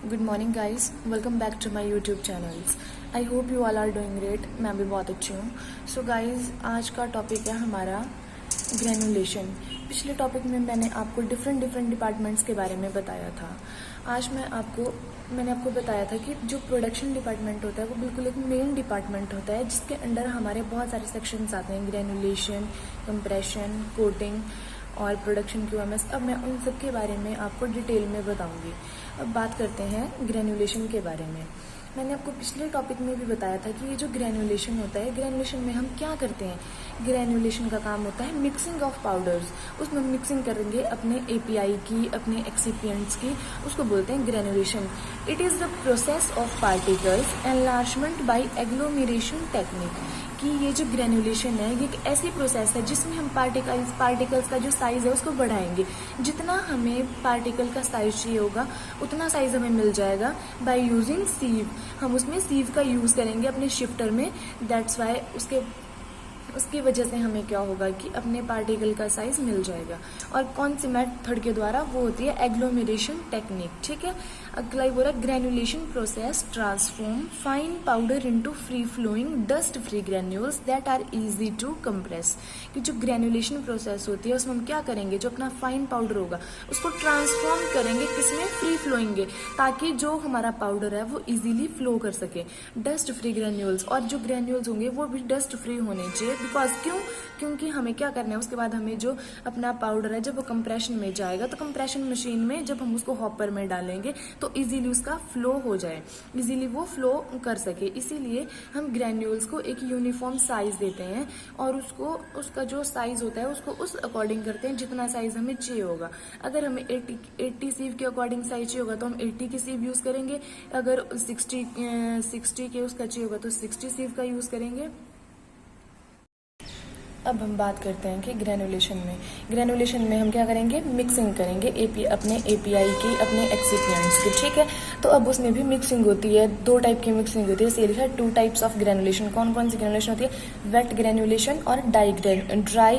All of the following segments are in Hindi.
Good morning guys, welcome back to my YouTube channels. I hope you all are doing great. मैं भी बहुत अच्छी हूँ। सो गाइस, आज का टॉपिक है हमारा ग्रेनुलेशन। पिछले टॉपिक में मैंने आपको डिफरेंट डिपार्टमेंट्स के बारे में बताया था। आज मैंने आपको बताया था कि जो प्रोडक्शन डिपार्टमेंट होता है वो बिल्कुल एक मेन डिपार्टमेंट होता है, जिसके अंडर हमारे बहुत सारे सेक्शंस आते हैं, ग्रेनुलेशन, कंप्रेशन, कोटिंग और प्रोडक्शन QMS। अब मैं उन सब के बारे में आपको डिटेल में बताऊंगी। अब बात करते हैं ग्रेनुलेशन के बारे में। मैंने आपको पिछले टॉपिक में भी बताया था कि ये जो ग्रेनुलेशन होता है, ग्रेनुलेशन में हम क्या करते हैं। ग्रेनुलेशन का काम होता है मिक्सिंग ऑफ पाउडर्स। उसमें हम मिक्सिंग करेंगे अपने API की, अपने एक्सिपिएंट्स की, उसको बोलते हैं granulation. It is the process of particles enlargement by agglomeration technique. कि ये जो ग्रेनुलेशन है ये एक ऐसी प्रोसेस है जिसमें हम पार्टिकल्स का जो साइज़ है उसको बढ़ाएंगे। जितना हमें पार्टिकल का साइज चाहिए होगा उतना साइज़ हमें मिल जाएगा बाय यूजिंग सीव। हम उसमें सीव का यूज़ करेंगे अपने शिफ्टर में। दैट्स वाई उसकी वजह से हमें क्या होगा कि अपने पार्टिकल का साइज मिल जाएगा। और कौन सी मेथड के द्वारा? वो होती है एग्लोमेरेशन टेक्निक। ठीक है। अगला ही बोला granulation process transform fine powder into free flowing dust free granules that are easy to compress. कि जो ग्रेनुलेशन प्रोसेस होती है उसमें हम क्या करेंगे, जो अपना फाइन पाउडर होगा उसको ट्रांसफॉर्म करेंगे किसमें, फ्री फ्लोइंग, ताकि जो हमारा पाउडर है वो इजीली फ्लो कर सके। डस्ट फ्री ग्रेन्यूल्स, और जो ग्रेन्यूल्स होंगे वो भी डस्ट फ्री होने चाहिए। बिकॉज क्योंकि हमें क्या करना है, उसके बाद हमें जो अपना पाउडर है जब वो कंप्रेशन में जाएगा तो कंप्रेशन मशीन में जब हम उसको हॉपर में डालेंगे तो इजीली उसका फ्लो हो जाए, इजीली वो फ्लो कर सके। इसीलिए हम ग्रेन्यूल्स को एक यूनिफॉर्म साइज देते हैं और उसका जो साइज होता है उसको उस अकॉर्डिंग करते हैं जितना साइज हमें चाहिए होगा। अगर हमें 80 सीव के अकॉर्डिंग साइज चाहिए होगा तो हम 80 की सीव यूज करेंगे। अगर 60 के उसका चाहिए होगा तो 60 सीव का यूज करेंगे। अब हम बात करते हैं कि ग्रेनुलेशन में हम क्या करेंगे, मिक्सिंग करेंगे अपने API की, अपने एक्सिपिएंट्स की। ठीक है। तो अब उसमें भी मिक्सिंग होती है, 2 टाइप की मिक्सिंग होती है। जैसे लिखा है 2 टाइप्स ऑफ ग्रेनुलेशन। कौन कौन सी ग्रेनुलेशन होती है? वेट ग्रेनुलेशन और ड्राई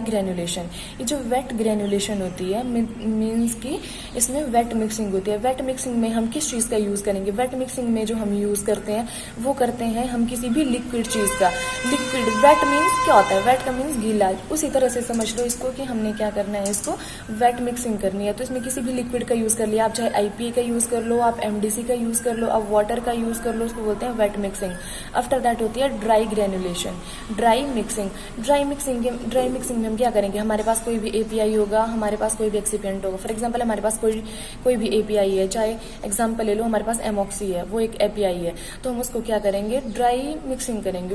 ग्रेनुलेशन। ये जो वेट ग्रेनुलेशन होती है मीन्स की इसमें वेट मिक्सिंग होती है। वेट मिक्सिंग में हम किस चीज़ का यूज़ करेंगे? वेट मिक्सिंग में जो हम यूज़ करते हैं वो करते हैं हम किसी भी लिक्विड चीज़ का। लिक्विड, वेट मीन्स क्या होता है? वेट का मीन्स गीला। उसी तरह से समझ लो इसको कि हमने क्या करना है, इसको वेट मिक्सिंग करनी है। तो इसमें किसी भी लिक्विड का यूज कर लिया, आप चाहे IPA का यूज कर लो, आप MDC का यूज कर लो, आप वाटर का यूज कर लो, उसको बोलते हैं वेट मिक्सिंग। आफ्टर दैट होती है ड्राई ग्रेनुलेशन, ड्राई मिक्सिंग में हम क्या करेंगे, हमारे पास कोई भी API होगा, हमारे पास कोई भी एक्सिपिएंट होगा। फॉर एग्जाम्पल हमारे पास कोई भी API है, चाहे एग्जाम्पल ले लो हमारे पास एमॉक्सी है, वो एक API है। तो हम उसको क्या करेंगे, ड्राई मिक्सिंग करेंगे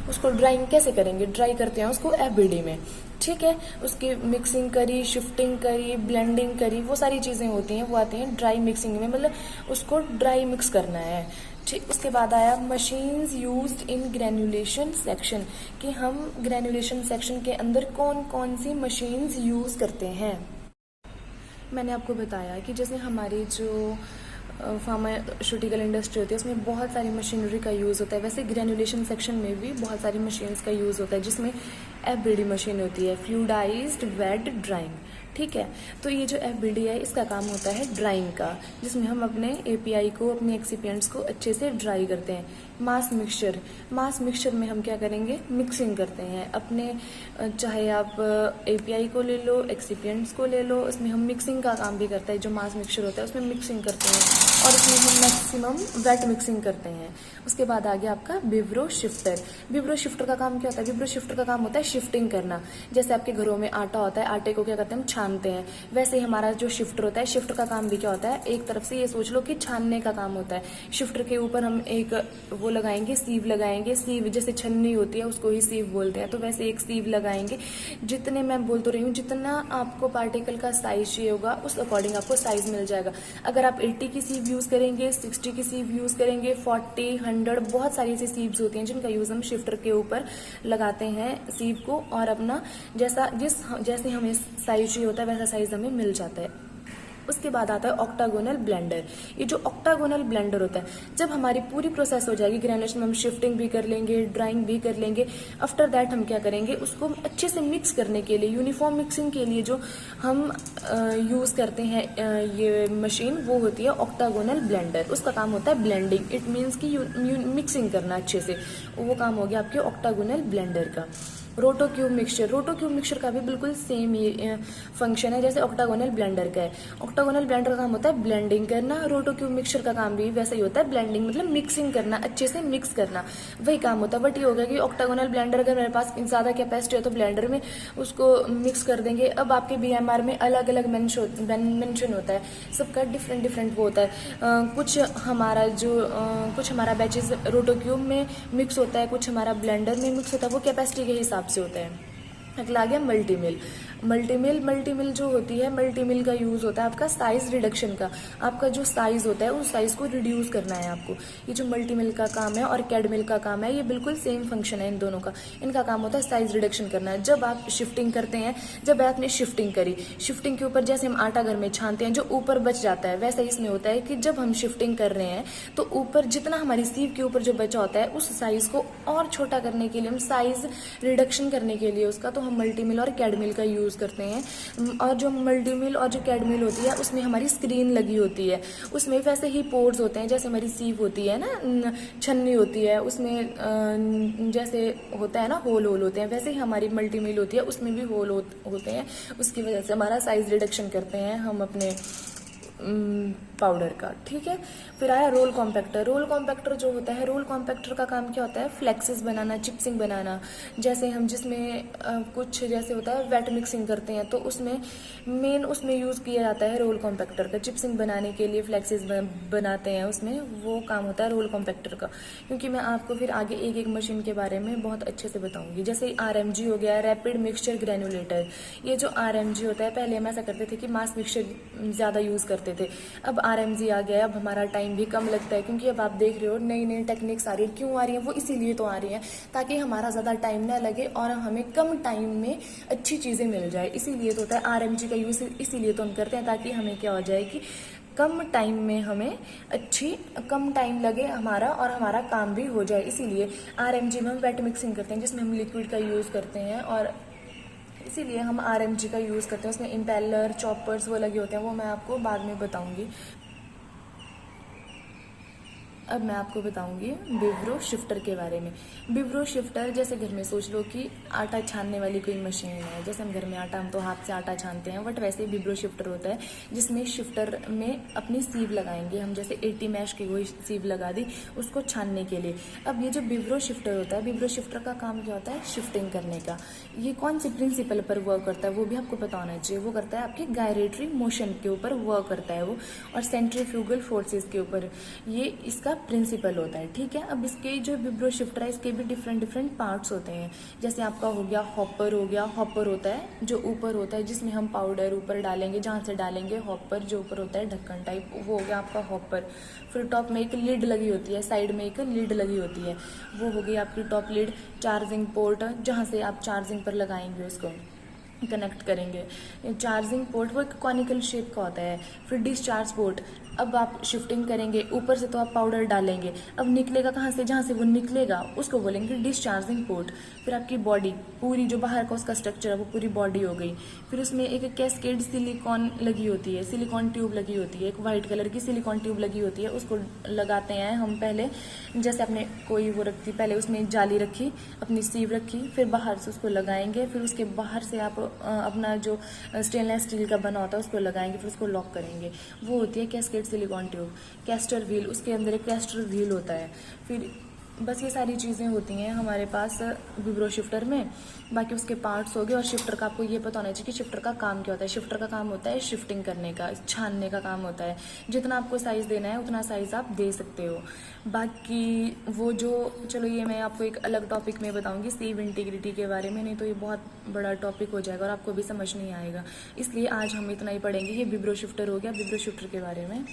उसको ड्राइंग कैसे करेंगे? ड्राई करते हैं उसको FBD में। ठीक है। उसकी मिक्सिंग करी, शिफ्टिंग करी, ब्लेंडिंग करी, वो सारी चीजें होती हैं, वो आती हैं ड्राई मिक्सिंग में। मतलब उसको ड्राई मिक्स करना है। ठीक। उसके बाद आया machines used in granulation section, कि हम ग्रेनुलेशन सेक्शन के अंदर कौन कौन सी मशीन्स यूज करते हैं। मैंने आपको बताया कि जैसे हमारी जो फार्मास्यूटिकल इंडस्ट्री होती है उसमें बहुत सारी मशीनरी का यूज़ होता है। वैसे ग्रेनुलेशन सेक्शन में भी बहुत सारी मशीन्स का यूज़ होता है, जिसमें FBD मशीन होती है, फ्लूइडाइज्ड वेट ड्राइंग। ठीक है। तो ये जो FBD है इसका काम होता है ड्राइंग का, जिसमें हम अपने API को, अपने एक्सिपिएंट्स को अच्छे से ड्राई करते हैं। मास मिक्सचर में हम क्या करेंगे, मिक्सिंग करते हैं अपने, चाहे आप API को ले लो, एक्सिपिएंट्स को ले लो, उसमें हम मिक्सिंग का काम भी करते हैं। जो मास मिक्सचर होता है उसमें मिक्सिंग करते हैं और उसमें हम मैक्सिमम वेट मिक्सिंग करते हैं। उसके बाद आ गया आपका विब्रो शिफ्टर का काम क्या होता है? विब्रो शिफ्टर का काम होता है शिफ्टिंग करना। जैसे आपके घरों में आटा होता है, आटे को क्या करते हैं, हम छानते हैं। वैसे ही हमारा जो शिफ्टर होता है, शिफ्टर का काम भी क्या होता है, एक तरफ से ये सोच लो कि छानने का काम होता है। शिफ्टर के ऊपर हम एक वो लगाएंगे, सीव लगाएंगे। सीव जैसे छन्नी होती है उसको ही सीव बोलते हैं, तो वैसे एक सीव लगाएंगे। जितने मैं बोल तो रही हूँ, जितना आपको पार्टिकल का साइज चाहिए होगा उस अकॉर्डिंग आपको साइज मिल जाएगा। अगर आप 80 की सीव यूज करेंगे, 60 की सीव यूज करेंगे, 40, 100, बहुत सारी ऐसी सीव्स होती हैं जिनका यूज हम शिफ्टर के ऊपर लगाते हैं सीव को, और अपना जैसे हमें साइज चाहिए होता है वैसा साइज हमें मिल जाता है। उसके बाद आता है ऑक्टागोनल ब्लेंडर। ये जो ऑक्टागोनल ब्लेंडर होता है, जब हमारी पूरी प्रोसेस हो जाएगी ग्रेनुलेशन में, हम शिफ्टिंग भी कर लेंगे, ड्राइंग भी कर लेंगे, आफ्टर दैट हम क्या करेंगे, उसको अच्छे से मिक्स करने के लिए, यूनिफॉर्म मिक्सिंग के लिए जो हम यूज़ करते हैं ये मशीन, वो होती है ऑक्टागोनल ब्लेंडर। उसका काम होता है ब्लेंडिंग, इट मीन्स कि मिक्सिंग करना अच्छे से, वो काम हो गया आपके ऑक्टागोनल ब्लेंडर का। रोटो क्यूब मिक्सचर, रोटो क्यूब मिक्सचर का भी बिल्कुल सेम ये फंक्शन है जैसे ऑक्टागोनल ब्लेंडर का है। ऑक्टागोनल ब्लेंडर का काम होता है ब्लेंडिंग करना, रोटो क्यूब मिक्सचर का काम भी वैसा ही होता है, ब्लेंडिंग मतलब मिक्सिंग करना, अच्छे से मिक्स करना, वही काम होता है। बट ये हो गया कि ऑक्टागोनल ब्लेंडर अगर मेरे पास ज़्यादा कैपेसिटी है तो ब्लेंडर में उसको मिक्स कर देंगे। अब आपके BMR में अलग अलग मेंशन होता है, सबका डिफरेंट डिफरेंट वो होता है। कुछ हमारा बैचेस रोटो क्यूब में मिक्स होता है, कुछ हमारा ब्लेंडर में मिक्स होता है, वो कैपेसिटी के हिसाब से होता है। अगला आ गया मल्टीमिल। मल्टीमिल जो होती है, मल्टीमिल का यूज़ होता है आपका साइज रिडक्शन का। आपका जो साइज होता है उस साइज को रिड्यूस करना है आपको। ये जो मल्टीमिल का काम है और कैड मिल का काम है, ये बिल्कुल सेम फंक्शन है इन दोनों का। इनका काम होता है साइज रिडक्शन करना है। जब आप शिफ्टिंग करते हैं, जब आपने शिफ्टिंग करी, शिफ्टिंग के ऊपर जैसे हम आटा घर में छानते हैं, जो ऊपर बच जाता है, वैसा इसमें होता है कि जब हम शिफ्टिंग कर रहे हैं तो ऊपर जितना हमारी सीव के ऊपर जो बचा होता है, उस साइज को और छोटा करने के लिए, हम साइज रिडक्शन करने के लिए उसका, तो हम मल्टीमिल और कैडमिल का यूज़ करते हैं। और जो मल्टीमिल और जो कैडमिल होती है उसमें हमारी स्क्रीन लगी होती है, उसमें वैसे ही पोर्स होते हैं जैसे हमारी सीव होती है ना, छन्नी होती है, उसमें जैसे होता है ना होल होते हैं, वैसे ही हमारी मल्टीमिल होती है, उसमें भी होल होते हैं। उसकी वजह से हमारा साइज रिडक्शन करते हैं हम अपने पाउडर का। ठीक है, फिर आया रोल कॉम्पैक्टर। रोल कॉम्पैक्टर जो होता है, रोल कॉम्पैक्टर का काम क्या होता है, फ्लेक्सेस बनाना, चिप्सिंग बनाना। जैसे हम जिसमें कुछ जैसे होता है वेट मिक्सिंग करते हैं, तो उसमें मेन उसमें यूज़ किया जाता है रोल कॉम्पैक्टर का, चिप्सिंग बनाने के लिए फ्लेक्सेस बनाते हैं, उसमें वो काम होता है रोल कॉम्पैक्टर का। क्योंकि मैं आपको फिर आगे एक एक मशीन के बारे में बहुत अच्छे से बताऊंगी। जैसे RMG हो गया, रैपिड मिक्सचर ग्रेनुलेटर। ये जो RMG होता है, पहले हम ऐसा करते थे कि मास मिक्सचर ज़्यादा यूज़ करते थे, अब RMG आ गया, अब हमारा टाइम भी कम लगता है। क्योंकि अब आप देख रहे हो नई नई टेक्निक्स आ रही है। क्यों आ रही है? वो इसीलिए तो आ रही है ताकि हमारा ज़्यादा टाइम ना लगे और हमें कम टाइम में अच्छी चीज़ें मिल जाए। इसीलिए तो होता है RMG का यूज़, इसीलिए तो हम करते हैं ताकि हमें क्या हो जाए कि कम टाइम में हमें कम टाइम लगे हमारा और हमारा काम भी हो जाए। इसीलिए RMG में हम वेट मिक्सिंग करते हैं जिसमें हम लिक्विड का यूज़ करते हैं, और इसीलिए हम RMG का यूज़ करते हैं। उसमें इम्पेलर, चॉपर्स वो लगे होते हैं, वो मैं आपको बाद में बताऊंगी। अब मैं आपको बताऊंगी विब्रो शिफ्टर के बारे में। विब्रो शिफ्टर, जैसे घर में सोच लो कि आटा छानने वाली कोई मशीन है, जैसे हम घर में आटा, हम तो हाथ से आटा छानते हैं, बट वैसे ही विब्रो शिफ्टर होता है जिसमें शिफ्टर में अपनी सीव लगाएंगे हम। जैसे 80 मैश की कोई सीव लगा दी उसको छानने के लिए। अब ये जो विब्रो शिफ्टर होता है, विब्रो शिफ्टर का काम क्या होता है, शिफ्टिंग करने का। ये कौन सी प्रिंसिपल पर वर्क करता है वो भी आपको पता होना चाहिए। वो करता है आपके गायरेटरी मोशन के ऊपर वर्क करता है वो, और सेंट्रीफ्यूगल फोर्सेस के ऊपर, ये इसका प्रिंसिपल होता है। ठीक है, अब इसके जो विब्रो शिफ्टर है इसके भी डिफरेंट पार्ट्स होते हैं। जैसे आपका हो गया हॉपर, हो गया हॉपर होता है जो ऊपर होता है, जिसमें हम पाउडर ऊपर डालेंगे, जहाँ से डालेंगे हॉपर जो ऊपर होता है ढक्कन टाइप, वो हो गया आपका हॉपर। फिर टॉप में एक लिड लगी होती है, साइड में एक लिड लगी होती है, वो हो गई आपकी टॉप लिड। चार्जिंग पोर्ट, जहाँ से आप चार्जिंग पर लगाएंगे उसको कनेक्ट करेंगे। चार्जिंग पोर्ट वो एक कॉनिकल शेप का होता है। फिर डिस्चार्ज पोर्ट, अब आप शिफ्टिंग करेंगे, ऊपर से तो आप पाउडर डालेंगे, अब निकलेगा कहाँ से, जहाँ से वो निकलेगा उसको बोलेंगे डिस्चार्जिंग पोर्ट। फिर आपकी बॉडी पूरी, जो बाहर का उसका स्ट्रक्चर है वो पूरी बॉडी हो गई। फिर उसमें एक कैस्केड सिलिकॉन लगी होती है, सिलिकॉन ट्यूब लगी होती है, एक वाइट कलर की सिलिकॉन ट्यूब लगी होती है, उसको लगाते हैं हम पहले। जैसे आपने कोई वो रखी, पहले उसमें जाली रखी, अपनी सीव रखी, फिर बाहर से उसको लगाएंगे, फिर उसके बाहर से आप अपना जो स्टेनलेस स्टील का बना होता है उसको लगाएंगे, फिर उसको लॉक करेंगे। वो होती है cascade silicon tube. Castor wheel, उसके अंदर एक कैस्टर व्हील होता है। फिर बस ये सारी चीज़ें होती हैं हमारे पास विब्रो शिफ्टर में। बाकी उसके पार्ट्स हो गए। और शिफ्टर का आपको ये पता होना चाहिए कि शिफ्टर का काम क्या होता है। शिफ्टर का काम होता है शिफ्टिंग करने का, छानने का काम होता है। जितना आपको साइज़ देना है उतना साइज़ आप दे सकते हो। बाकी वो जो, चलो ये मैं आपको एक अलग टॉपिक में बताऊंगी सीव इंटीग्रिटी के बारे में, नहीं तो ये बहुत बड़ा टॉपिक हो जाएगा और आपको भी समझ नहीं आएगा। इसलिए आज हम इतना ही पढ़ेंगे। ये विब्रो शिफ्टर हो गया, विब्रो शिफ्टर के बारे में।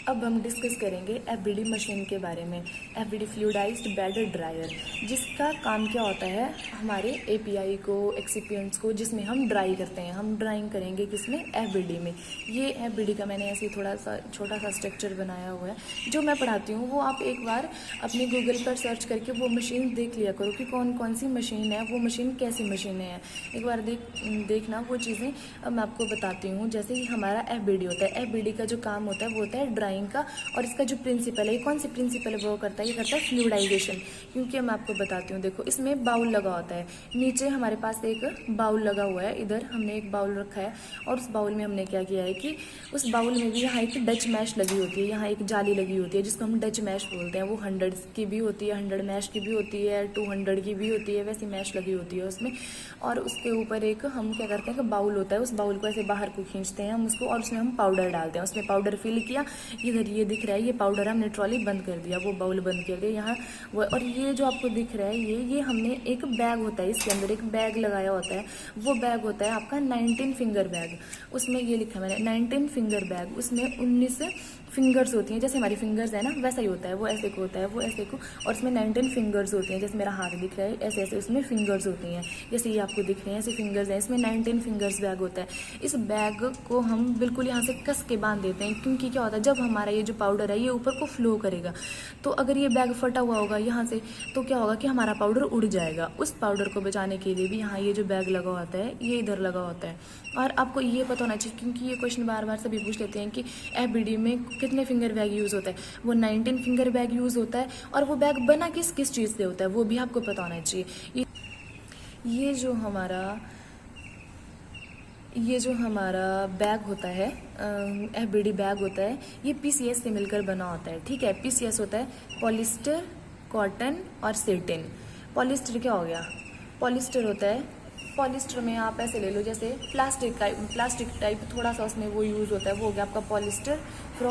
अब हम डिस्कस करेंगे एफबीडी मशीन के बारे में, एफबीडी फ्लूइडाइज्ड बेड ड्रायर, जिसका काम क्या होता है हमारे एपीआई को, एक्सिपिएंट्स को, जिसमें हम ड्राई करते हैं। हम ड्राइंग करेंगे किसमें, एफबीडी में। ये एफबीडी का मैंने ऐसे थोड़ा सा छोटा सा स्ट्रक्चर बनाया हुआ है जो मैं पढ़ाती हूँ, वो आप एक बार अपने गूगल पर सर्च करके वो मशीन देख लिया करो कि कौन कौन सी मशीन है, वो मशीन कैसी मशीनें हैं, एक बार देखना वो चीज़ें। अब मैं आपको बताती हूँ, जैसे कि हमारा एफबीडी होता है, एफबीडी का जो काम होता है वो होता है ड्राइंग का, और इसका जो प्रिंसिपल है, ये कौन सी प्रिंसिपल है वो करता है, ये करता है फ्लूइडाइजेशन। क्योंकि मैं आपको बताती हूँ, देखो इसमें बाउल लगा होता है, नीचे हमारे पास एक बाउल लगा हुआ है, इधर हमने एक बाउल रखा है, और उस बाउल में हमने क्या किया है कि उस बाउल में भी यहाँ एक डच मैश लगी होती है, यहाँ एक जाली लगी होती है जिसको हम डच मैश बोलते हैं। वो 100 की भी होती है, 100 मैश की भी होती है, 200 की भी होती है, वैसी मैश लगी होती है उसमें। और उसके ऊपर एक हम क्या करते हैं कि बाउल होता है, उस बाउल को ऐसे बाहर को खींचते हैं हम उसको, और उसमें हम पाउडर डालते हैं। उसमें पाउडर फिल किया, इधर ये दिख रहा है, ये पाउडर हमने ट्रॉली बंद कर दिया, वो बाउल बंद कर दिया यहाँ वो। और ये जो आपको दिख रहा है, ये हमने एक बैग होता है, इसके अंदर एक बैग लगाया होता है, वो बैग होता है आपका 19 फिंगर बैग। उसमें ये लिखा मैंने 19 फिंगर बैग, उसमें 19 फिंगर्स होती हैं, जैसे हमारी फिंगर्स है ना वैसा ही होता है, वो ऐसे को होता है, वो ऐसे को, और इसमें 19 फिंगर्स होती हैं, जैसे मेरा हाथ दिख रहा है ऐसे ऐसे उसमें फिंगर्स होती हैं, जैसे ये आपको दिख रहे हैं ऐसे फिंगर्स हैं, इसमें 19 फिंगर्स बैग होता है। इस बैग को हम बिल्कुल यहाँ से कस के बांध देते हैं, क्योंकि क्या होता है जब हमारा ये जो पाउडर है ये ऊपर को फ्लो करेगा, तो अगर ये बैग फटा हुआ होगा यहाँ से, तो क्या होगा कि हमारा पाउडर उड़ जाएगा। उस पाउडर को बचाने के लिए भी यहाँ ये जो बैग लगा होता है ये इधर लगा होता है। और आपको ये पता होना चाहिए, क्योंकि ये क्वेश्चन बार बार सभी पूछ लेते हैं कि एफबीडी में कितने फिंगर बैग यूज़ होता है। वो 19 फिंगर बैग यूज़ होता है, और वो बैग बना किस किस चीज़ से होता है वो भी आपको पता होना चाहिए। ये जो हमारा बैग होता है, एफबीडी बैग होता है, ये पीसीएस से मिलकर बना होता है, ठीक है। पीसीएस होता है पॉलिस्टर, कॉटन और सेटिन। पॉलिस्टर क्या हो गया, पॉलिस्टर होता है, पॉलिस्टर में आप ऐसे ले लो जैसे प्लास्टिक टाइप थोड़ा सा उसमें वो यूज़ होता है, वो हो गया आपका पॉलिस्टर। फिर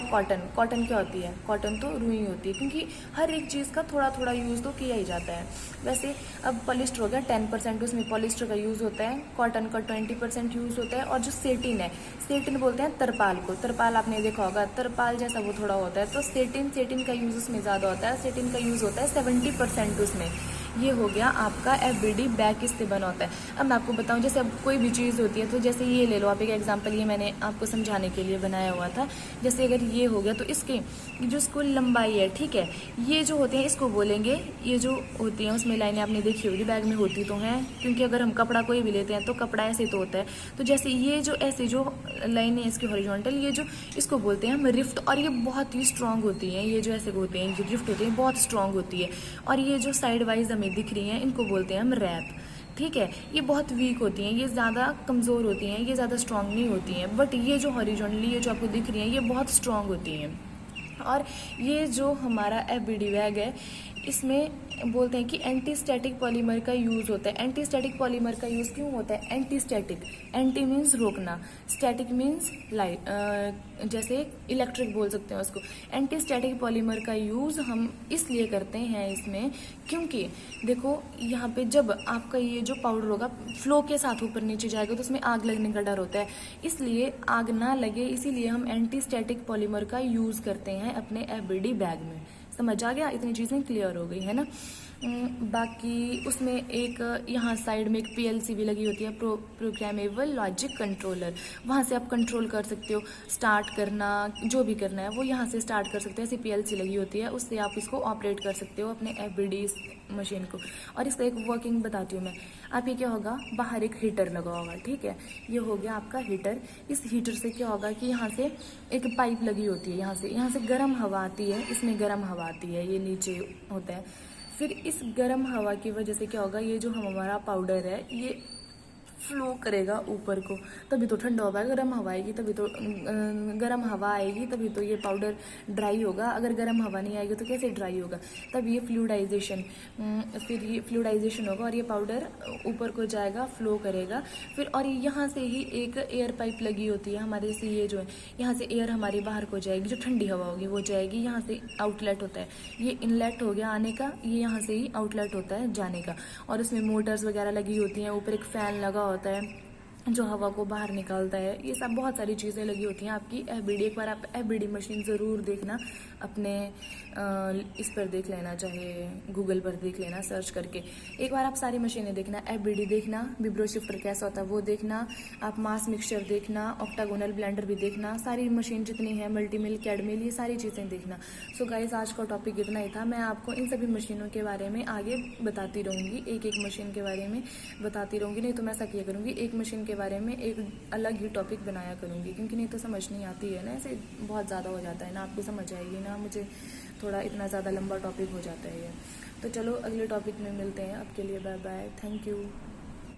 कॉटन क्या होती है, कॉटन तो रुई होती है, क्योंकि हर एक चीज़ का थोड़ा थोड़ा यूज़ तो किया ही जाता है। वैसे अब पॉलिस्टर हो गया 10%, उसमें पॉलिस्टर का यूज़ होता है, कॉटन का 20% यूज़ होता है, और जो सेटिन है, सेटिन बोलते हैं तरपाल को, तरपाल आपने देखा होगा, तरपाल जैसा वो थोड़ा होता है, तो सेटिन का यूज़ उसमें ज़्यादा होता है, सेटिन का यूज़ होता है 70% उसमें। ये हो गया आपका एफबीडी बैग, किससे बना होता है। अब मैं आपको बताऊं, जैसे अब कोई भी चीज़ होती है, तो जैसे ये ले लो आप एक एग्जांपल, ये मैंने आपको समझाने के लिए बनाया हुआ था। जैसे अगर ये हो गया, तो इसकी जो इसको लंबाई है, ठीक है, ये जो होते हैं इसको बोलेंगे, ये जो होती हैं उसमें लाइनें आपने देखी होगी, बैग में होती तो हैं, क्योंकि अगर हम कपड़ा कोई भी लेते हैं तो कपड़ा ऐसे तो होता है, तो जैसे ये जो ऐसे जो लाइनें इसकी हॉरिजॉन्टल, ये जो इसको बोलते हैं हम रिफ्ट, और ये बहुत ही स्ट्रांग होती हैं, ये जो ऐसे होते हैं, ये रिफ्ट होती है, बहुत स्ट्रांग होती है। और ये जो साइड वाइज हमें दिख रही हैं, इनको बोलते हैं हम रैप, ठीक है। ये बहुत वीक होती हैं, ये ज़्यादा कमज़ोर होती हैं, ये ज़्यादा स्ट्रांग नहीं होती हैं, बट ये जो हॉरिजॉन्टली ये जो आपको दिख रही हैं ये बहुत स्ट्रांग होती हैं। और ये जो हमारा एफबीडी बैग है, इसमें बोलते हैं कि एंटी स्टैटिक पॉलीमर का यूज़ होता है। एंटी स्टैटिक पॉलीमर का यूज़ क्यों होता है, एंटी स्टैटिक, एंटी मीन्स रोकना, स्टैटिक मीन्स लाइट, जैसे इलेक्ट्रिक बोल सकते हैं उसको। एंटी स्टैटिक पॉलीमर का यूज़ हम इसलिए करते हैं इसमें, क्योंकि देखो यहाँ पे जब आपका ये जो पाउडर होगा फ्लो के साथ ऊपर नीचे जाएगा तो उसमें आग लगने का डर होता है, इसलिए आग ना लगे, इसीलिए हम एंटी स्टैटिक पॉलीमर का यूज़ करते हैं अपने एफबीडी बैग में। समझ आ गया, इतनी चीज़ें क्लियर हो गई है ना। बाकी उसमें एक यहाँ साइड में एक पीएलसी भी लगी होती है, प्रोग्रामेबल लॉजिक कंट्रोलर, वहाँ से आप कंट्रोल कर सकते हो, स्टार्ट करना जो भी करना है वो यहाँ से स्टार्ट कर सकते हो, ऐसी पीएलसी लगी होती है, उससे आप इसको ऑपरेट कर सकते हो अपने एफबीडी मशीन को। और इसका एक वर्किंग बताती हूँ मैं। आप ये क्या होगा, बाहर एक हीटर लगा होगा, ठीक है, ये हो गया आपका हीटर। इस हीटर से क्या होगा कि यहाँ से एक पाइप लगी होती है, यहाँ से गर्म हवा आती है, इसमें गर्म हवा आती है, ये नीचे होता है। फिर इस गर्म हवा की वजह से क्या होगा, ये जो हमारा पाउडर है ये फ्लो करेगा ऊपर को, तभी तो ठंडा होगा। गर्म हवा आएगी तभी तो गर्म हवा आएगी तभी तो ये पाउडर ड्राई होगा, अगर गर्म हवा नहीं आएगी तो कैसे ड्राई होगा। तब ये फ्लूइडाइजेशन, फिर ये फ्लूइडाइजेशन होगा और ये पाउडर ऊपर को जाएगा, फ्लो करेगा। फिर और यहाँ से ही एक एयर पाइप लगी होती है हमारे से, ये जो है यहाँ से एयर हमारी बाहर को जाएगी, जो ठंडी हवा होगी वो जाएगी, यहाँ से आउटलेट होता है, ये इनलेट हो गया आने का, ये यहाँ से ही आउटलेट होता है जाने का। और उसमें मोटर्स वगैरह लगी होती हैं, ऊपर एक फैन लगा होता है, जो हवा को बाहर निकालता है, ये सब बहुत सारी चीज़ें लगी होती हैं आपकी एफबीडी। एक बार आप एफबीडी मशीन ज़रूर देखना, अपने इस पर देख लेना, चाहे गूगल पर देख लेना सर्च करके। एक बार आप सारी मशीनें देखना, एफबीडी देखना, विब्रो शिफ्टर कैसा होता है वो देखना, आप मास मिक्सचर देखना, ऑक्टागोनल ब्लेंडर भी देखना, सारी मशीन जितनी है, मल्टीमिल, कैडमिल, ये सारी चीज़ें देखना। सो गाइस, आज का टॉपिक इतना ही था। मैं आपको इन सभी मशीनों के बारे में आगे बताती रहूँगी, एक एक मशीन के बारे में बताती रहूँगी। नहीं तो मैं ऐसा किया करूँगी, एक मशीन के बारे में एक अलग ही टॉपिक बनाया करूँगी, क्योंकि नहीं तो समझ नहीं आती है ना, ऐसे बहुत ज़्यादा हो जाता है ना, आपको समझ आएगी ना, मुझे थोड़ा इतना ज़्यादा लंबा टॉपिक हो जाता है ये। तो चलो अगले टॉपिक में मिलते हैं, अब के लिए बाय बाय, थैंक यू।